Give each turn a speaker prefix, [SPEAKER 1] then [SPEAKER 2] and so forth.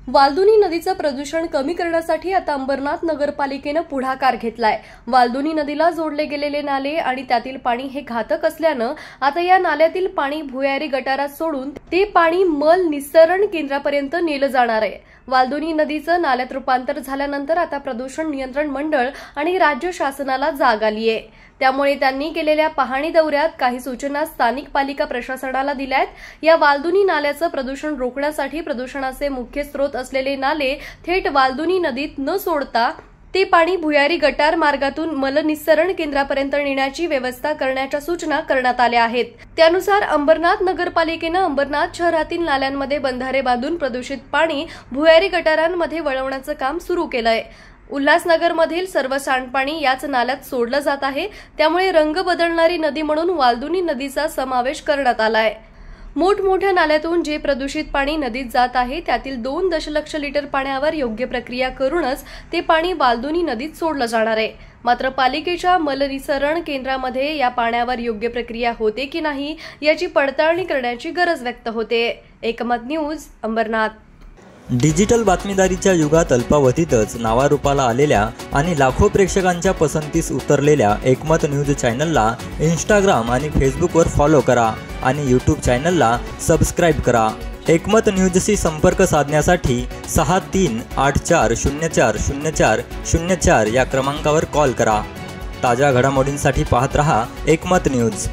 [SPEAKER 1] वालदुनी नदीचं प्रदूषण कमी करण्यासाठी आता अंबरनाथ नगरपालिकेनं पुढाकार घेतलाय। वालदुनी नदीला जोडले गेलेले नाले आणि त्यातील पाणी हे घातक असल्यानं आता या नाल्यातील पाणी भुयारी गटारात सोडून ते पाणी मल निस्सरण केंद्रापर्यंत नेलं जाणार आहे। वालदुनी नदीचं नाल्यात रूपांतर झाल्यानंतर आता प्रदूषण नियंत्रण मंडळ आणि राज्य शासनाला जाग आली आहे। त्यामुळे त्यांनी केलेल्या पाहणी दौऱ्यात काही सूचना स्थानिक पालिका प्रशासनाला दिल्यात। या वालदुनी नाल्याचं प्रदूषण रोखण्यासाठी प्रदूषणाचे मुख्य स्रोत असलेले नाले थेट वालदुनी नदीत न सोडता ते पाणी भुयारी गटार मार्गातून मलनिस्सरण केंद्रापर्यंत नेण्याची व्यवस्था करण्याच्या सूचना करण्यात आल्या आहेत। त्यानुसार अंबरनाथ नगरपालिकेनं अंबरनाथ शहरातील नाल्यांमध्ये बंधारे बांधून प्रदूषित पाणी भुयारी गटारांमध्ये वळवण्याचं काम सुरू केलंय। उल्हासनगरमधील सर्व सांडपाणी याच नाल्यात सोडलं जात आहे। त्यामुळे रंग बदलणारी नदी म्हणून वालदुनी नदीचा समावेश करण्यात आलाय। मोठमोठ्या नाल्यातून जे प्रदूषित पाणी नदीत जात आहे त्यातील 2 दशलक्ष लिटर पाण्यावर योग्य प्रक्रिया करूनच ते पाणी वालदुनी नदीत सोडलं जाणार आहे। मात्र पालिकेच्या मलनिस्सरण केंद्रामध्ये या पाण्यावर योग्य प्रक्रिया होते की नाही याची पडताळणी करण्याची गरज व्यक्त होते। एकमत न्यूज, अंबरनाथ।
[SPEAKER 2] डिजिटल बातमीदारीच्या युगात अल्पावधीतच नावारूपाला आलेल्या आणि लाखो प्रेक्षकांच्या पसंतीस उतरलेल्या एकमत न्यूज चॅनलला इंस्टाग्राम आणि फेसबुकवर फॉलो करा आणि यूट्यूब चॅनलला सबस्क्राईब करा। एकमत न्यूजशी संपर्क साधण्यासाठी 6384040404 या क्रमांकावर कॉल करा। ताज्या घडामोडींसाठी पाहत रहा एकमत न्यूज।